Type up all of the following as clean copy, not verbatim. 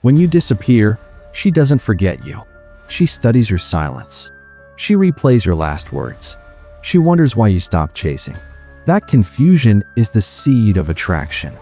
When you disappear, she doesn't forget you. She studies your silence. She replays your last words. She wonders why you stopped chasing. That confusion is the seed of attraction.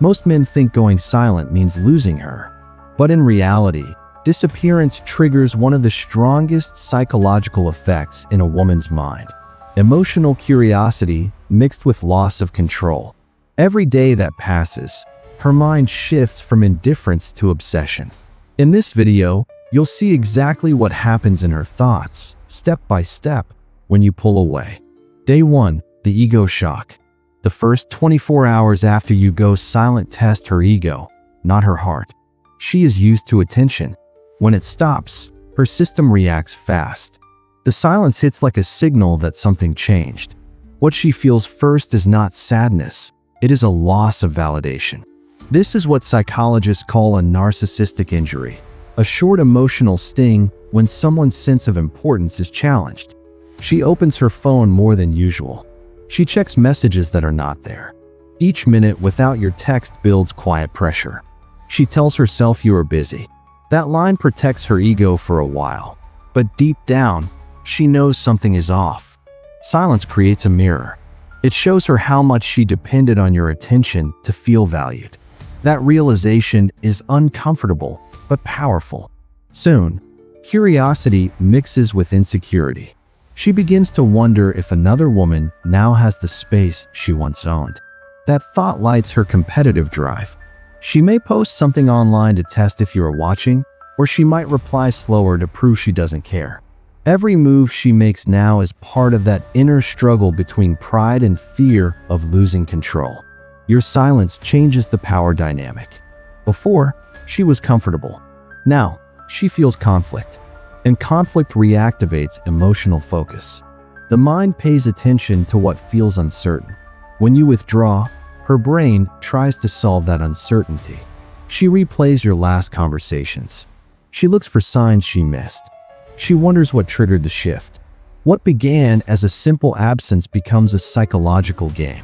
Most men think going silent means losing her. But in reality, disappearance triggers one of the strongest psychological effects in a woman's mind: emotional curiosity mixed with loss of control. Every day that passes, her mind shifts from indifference to obsession. In this video, you'll see exactly what happens in her thoughts, step by step, when you pull away. Day 1. The ego shock. The first 24 hours after you go silent test her ego, not her heart. She is used to attention. When it stops, her system reacts fast. The silence hits like a signal that something changed. What she feels first is not sadness, it is a loss of validation. This is what psychologists call a narcissistic injury, a short emotional sting when someone's sense of importance is challenged. She opens her phone more than usual. She checks messages that are not there. Each minute without your text builds quiet pressure. She tells herself you are busy. That line protects her ego for a while, but deep down, she knows something is off. Silence creates a mirror. It shows her how much she depended on your attention to feel valued. That realization is uncomfortable, but powerful. Soon, curiosity mixes with insecurity. She begins to wonder if another woman now has the space she once owned. That thought lights her competitive drive. She may post something online to test if you are watching, or she might reply slower to prove she doesn't care. Every move she makes now is part of that inner struggle between pride and fear of losing control. Your silence changes the power dynamic. Before, she was comfortable. Now, she feels conflict. And conflict reactivates emotional focus. The mind pays attention to what feels uncertain. When you withdraw, her brain tries to solve that uncertainty. She replays your last conversations. She looks for signs she missed. She wonders what triggered the shift. What began as a simple absence becomes a psychological game.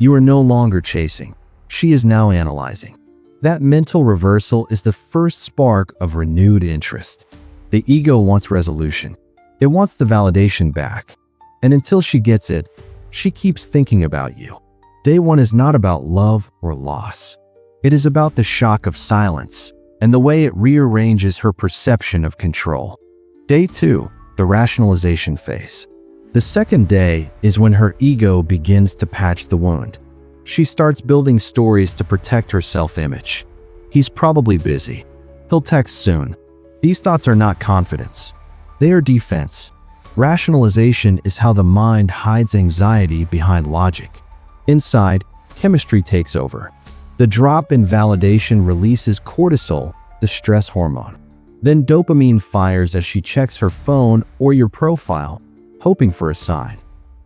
You are no longer chasing. She is now analyzing. That mental reversal is the first spark of renewed interest. The ego wants resolution. It wants the validation back. And until she gets it, she keeps thinking about you. Day 1 is not about love or loss. It is about the shock of silence and the way it rearranges her perception of control. Day 2, the rationalization phase. The second day is when her ego begins to patch the wound. She starts building stories to protect her self-image. He's probably busy. He'll text soon. These thoughts are not confidence. They are defense. Rationalization is how the mind hides anxiety behind logic. Inside, chemistry takes over. The drop in validation releases cortisol, the stress hormone. Then dopamine fires as she checks her phone or your profile, hoping for a sign.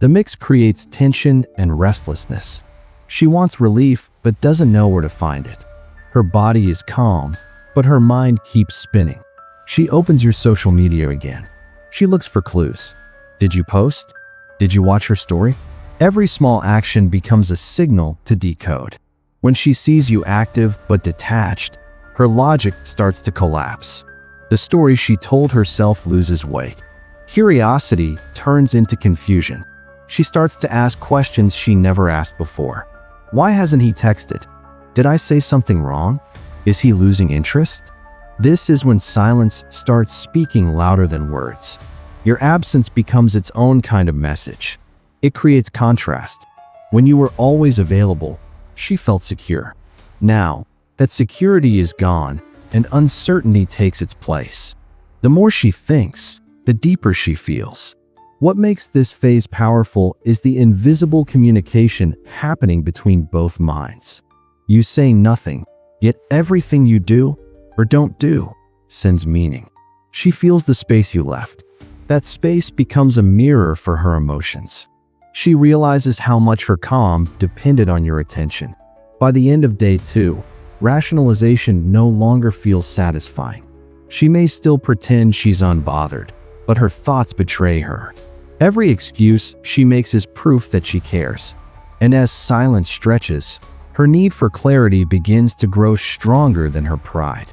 The mix creates tension and restlessness. She wants relief but doesn't know where to find it. Her body is calm, but her mind keeps spinning. She opens your social media again. She looks for clues. Did you post? Did you watch her story? Every small action becomes a signal to decode. When she sees you active but detached, her logic starts to collapse. The story she told herself loses weight. Curiosity turns into confusion. She starts to ask questions she never asked before. Why hasn't he texted? Did I say something wrong? Is he losing interest? This is when silence starts speaking louder than words. Your absence becomes its own kind of message. It creates contrast. When you were always available, she felt secure. Now, that security is gone, and uncertainty takes its place. The more she thinks, the deeper she feels. What makes this phase powerful is the invisible communication happening between both minds. You say nothing, yet everything you do or don't do sends meaning. She feels the space you left. That space becomes a mirror for her emotions. She realizes how much her calm depended on your attention. By the end of day 2, rationalization no longer feels satisfying. She may still pretend she's unbothered, but her thoughts betray her. Every excuse she makes is proof that she cares. And as silence stretches, her need for clarity begins to grow stronger than her pride.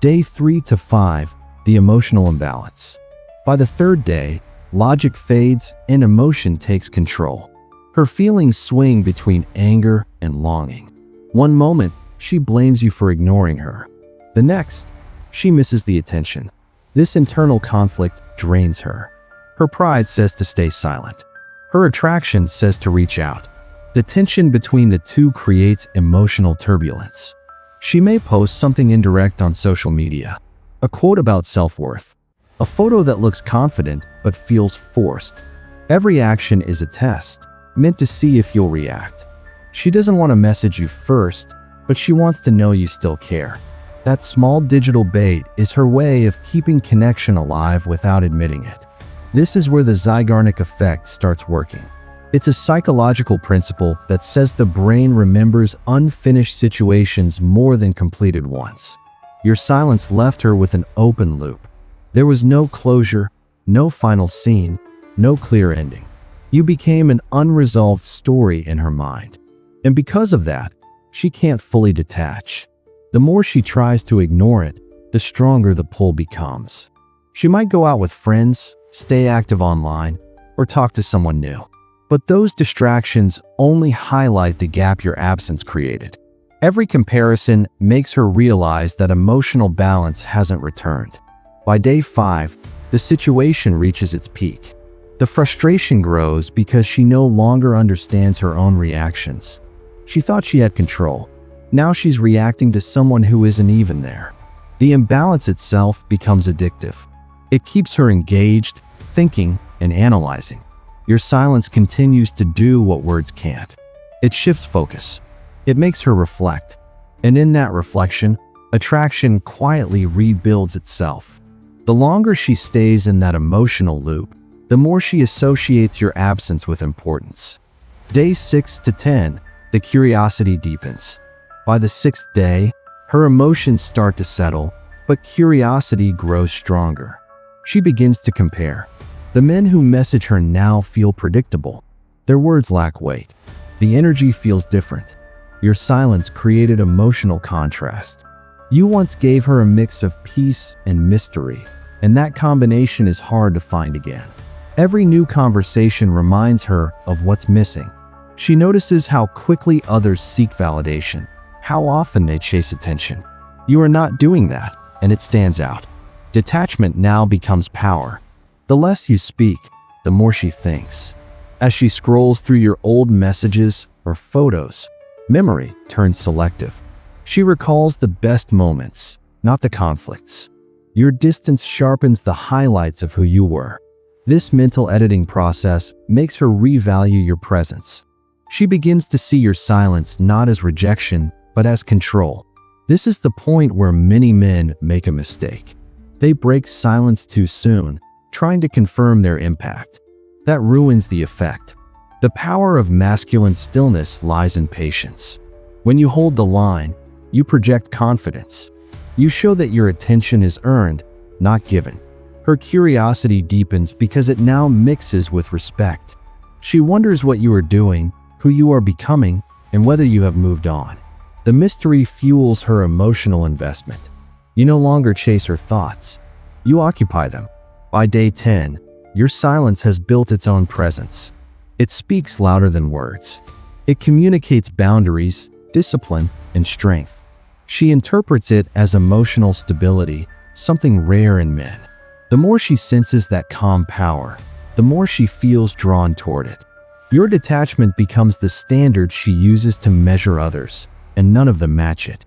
Day 3 to 5, the emotional imbalance. By the third day, logic fades and emotion takes control. Her feelings swing between anger and longing. One moment, she blames you for ignoring her. The next, she misses the attention. This internal conflict drains her. Her pride says to stay silent. Her attraction says to reach out. The tension between the two creates emotional turbulence. She may post something indirect on social media, a quote about self-worth, a photo that looks confident but feels forced. Every action is a test, meant to see if you'll react. She doesn't want to message you first, but she wants to know you still care. That small digital bait is her way of keeping connection alive without admitting it. This is where the Zeigarnik effect starts working. It's a psychological principle that says the brain remembers unfinished situations more than completed ones. Your silence left her with an open loop. There was no closure, no final scene, no clear ending. You became an unresolved story in her mind. And because of that, she can't fully detach. The more she tries to ignore it, the stronger the pull becomes. She might go out with friends, stay active online, or talk to someone new. But those distractions only highlight the gap your absence created. Every comparison makes her realize that emotional balance hasn't returned. By day 5, the situation reaches its peak. The frustration grows because she no longer understands her own reactions. She thought she had control. Now she's reacting to someone who isn't even there. The imbalance itself becomes addictive. It keeps her engaged, thinking, and analyzing. Your silence continues to do what words can't. It shifts focus. It makes her reflect. And in that reflection, attraction quietly rebuilds itself. The longer she stays in that emotional loop, the more she associates your absence with importance. Day 6 to 10, the curiosity deepens. By the 6th day, her emotions start to settle, but curiosity grows stronger. She begins to compare. The men who message her now feel predictable. Their words lack weight. The energy feels different. Your silence created emotional contrast. You once gave her a mix of peace and mystery, and that combination is hard to find again. Every new conversation reminds her of what's missing. She notices how quickly others seek validation, how often they chase attention. You are not doing that, and it stands out. Detachment now becomes power. The less you speak, the more she thinks. As she scrolls through your old messages or photos, memory turns selective. She recalls the best moments, not the conflicts. Your distance sharpens the highlights of who you were. This mental editing process makes her revalue your presence. She begins to see your silence not as rejection, but as control. This is the point where many men make a mistake. They break silence too soon, trying to confirm their impact. That ruins the effect. The power of masculine stillness lies in patience. When you hold the line, you project confidence. You show that your attention is earned, not given. Her curiosity deepens because it now mixes with respect. She wonders what you are doing, who you are becoming, and whether you have moved on. The mystery fuels her emotional investment. You no longer chase her thoughts. You occupy them. By day 10, your silence has built its own presence. It speaks louder than words. It communicates boundaries, discipline, and strength. She interprets it as emotional stability, something rare in men. The more she senses that calm power, the more she feels drawn toward it. Your detachment becomes the standard she uses to measure others, and none of them match it.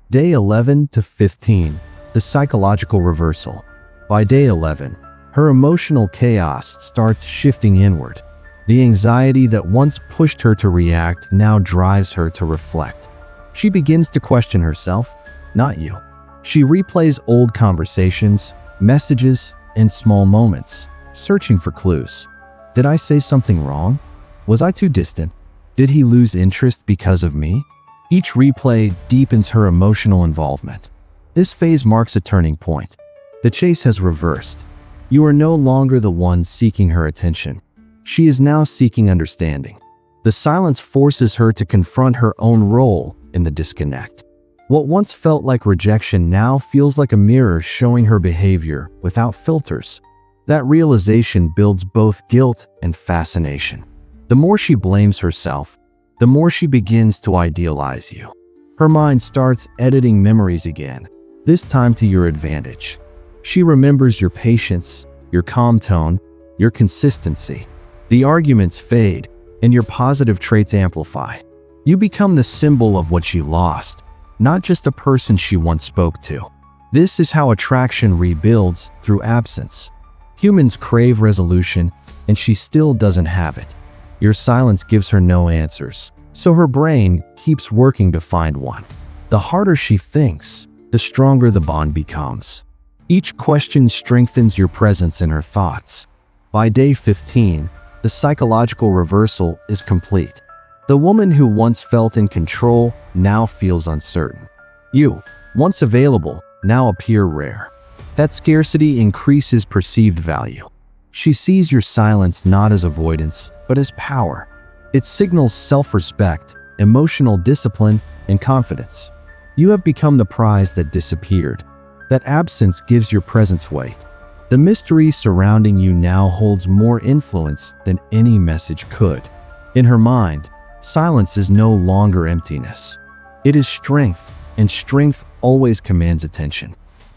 Day 11 to 15, the psychological reversal. By day 11, her emotional chaos starts shifting inward. The anxiety that once pushed her to react now drives her to reflect. She begins to question herself, not you. She replays old conversations, messages, and small moments, searching for clues. Did I say something wrong? Was I too distant? Did he lose interest because of me? Each replay deepens her emotional involvement. This phase marks a turning point. The chase has reversed. You are no longer the one seeking her attention. She is now seeking understanding. The silence forces her to confront her own role in the disconnect. What once felt like rejection now feels like a mirror showing her behavior without filters. That realization builds both guilt and fascination. The more she blames herself, the more she begins to idealize you. Her mind starts editing memories again, this time to your advantage. She remembers your patience, your calm tone, your consistency. The arguments fade, and your positive traits amplify. You become the symbol of what she lost, not just a person she once spoke to. This is how attraction rebuilds through absence. Humans crave resolution, and she still doesn't have it. Your silence gives her no answers, so her brain keeps working to find one. The harder she thinks, the stronger the bond becomes. Each question strengthens your presence in her thoughts. By day 15, the psychological reversal is complete. The woman who once felt in control now feels uncertain. You, once available, now appear rare. That scarcity increases perceived value. She sees your silence not as avoidance, but as power. It signals self-respect, emotional discipline, and confidence. You have become the prize that disappeared. That absence gives your presence weight. The mystery surrounding you now holds more influence than any message could. In her mind, silence is no longer emptiness. It is strength, and strength always commands attention.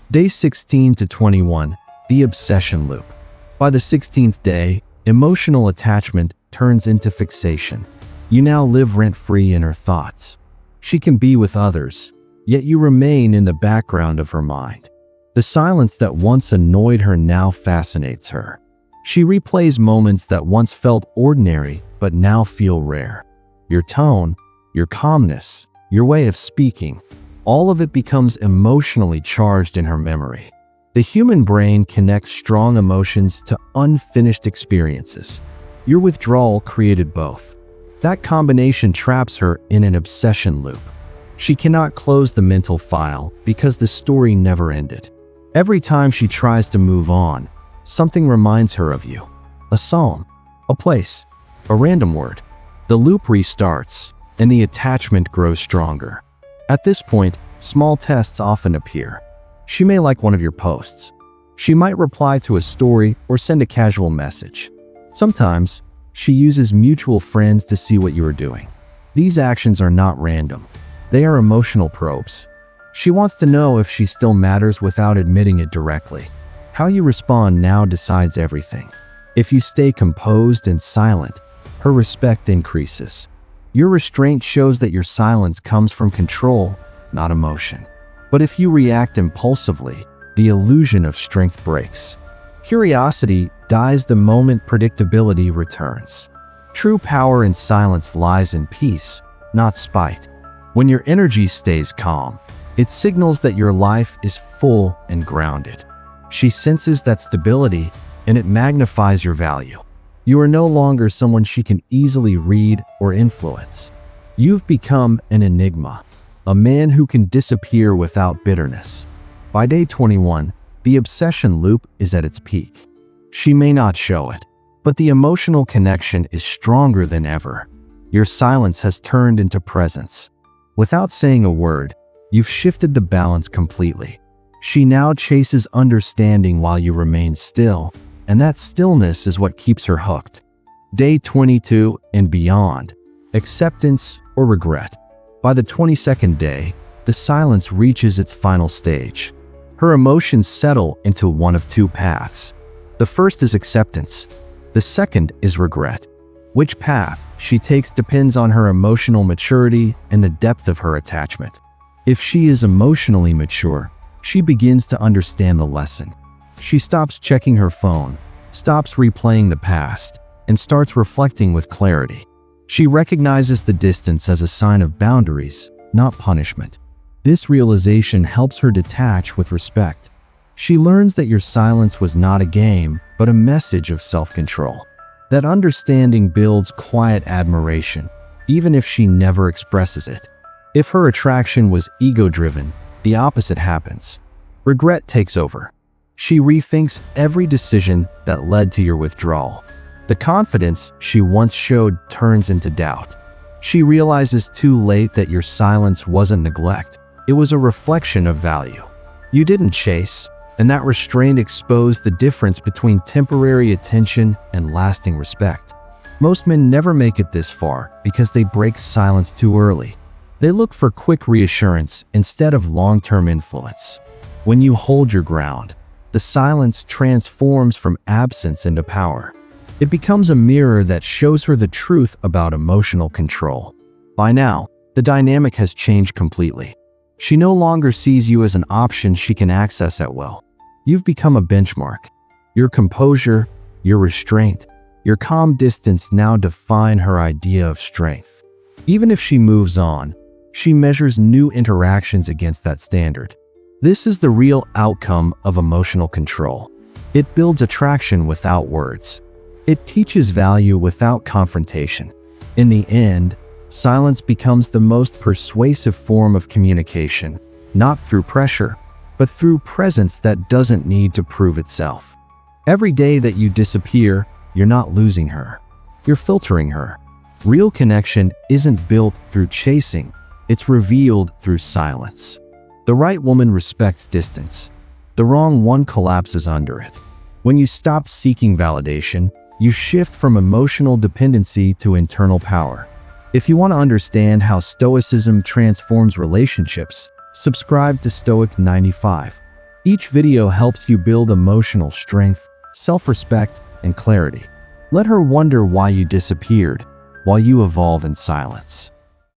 Day 16 to 21, the obsession loop. By the 16th day, emotional attachment turns into fixation. You now live rent-free in her thoughts. She can be with others, yet you remain in the background of her mind. The silence that once annoyed her now fascinates her. She replays moments that once felt ordinary but now feel rare. Your tone, your calmness, your way of speaking, all of it becomes emotionally charged in her memory. The human brain connects strong emotions to unfinished experiences. Your withdrawal created both. That combination traps her in an obsession loop. She cannot close the mental file because the story never ended. Every time she tries to move on, something reminds her of you. A song, a place, a random word. The loop restarts, and the attachment grows stronger. At this point, small tests often appear. She may like one of your posts. She might reply to a story or send a casual message. Sometimes, she uses mutual friends to see what you are doing. These actions are not random. They are emotional probes. She wants to know if she still matters without admitting it directly. How you respond now decides everything. If you stay composed and silent, her respect increases. Your restraint shows that your silence comes from control, not emotion. But if you react impulsively, the illusion of strength breaks. Curiosity dies the moment predictability returns. True power in silence lies in peace, not spite. When your energy stays calm, it signals that your life is full and grounded. She senses that stability, and it magnifies your value. You are no longer someone she can easily read or influence. You've become an enigma, a man who can disappear without bitterness. By day 21, the obsession loop is at its peak. She may not show it, but the emotional connection is stronger than ever. Your silence has turned into presence. Without saying a word, you've shifted the balance completely. She now chases understanding while you remain still, and that stillness is what keeps her hooked. Day 22 and beyond, acceptance or regret. By the 22nd day, the silence reaches its final stage. Her emotions settle into one of two paths. The first is acceptance. The second is regret. Which path she takes depends on her emotional maturity and the depth of her attachment. If she is emotionally mature, she begins to understand the lesson. She stops checking her phone, stops replaying the past, and starts reflecting with clarity. She recognizes the distance as a sign of boundaries, not punishment. This realization helps her detach with respect. She learns that your silence was not a game, but a message of self-control. That understanding builds quiet admiration, even if she never expresses it. If her attraction was ego-driven, the opposite happens. Regret takes over. She rethinks every decision that led to your withdrawal. The confidence she once showed turns into doubt. She realizes too late that your silence wasn't neglect, It was a reflection of value. You didn't chase, and that restraint exposed the difference between temporary attention and lasting respect. Most men never make it this far because they break silence too early. They look for quick reassurance instead of long-term influence. When you hold your ground, the silence transforms from absence into power. It becomes a mirror that shows her the truth about emotional control. By now, the dynamic has changed completely. She no longer sees you as an option she can access at will. You've become a benchmark. Your composure, your restraint, your calm distance now define her idea of strength. Even if she moves on, she measures new interactions against that standard. This is the real outcome of emotional control. It builds attraction without words. It teaches value without confrontation. In the end, silence becomes the most persuasive form of communication, not through pressure, but through presence that doesn't need to prove itself. Every day that you disappear, you're not losing her. You're filtering her. Real connection isn't built through chasing. It's revealed through silence. The right woman respects distance. The wrong one collapses under it. When you stop seeking validation, you shift from emotional dependency to internal power. If you want to understand how Stoicism transforms relationships, subscribe to Stoic 95. Each video helps you build emotional strength, self-respect, and clarity. Let her wonder why you disappeared, while you evolve in silence.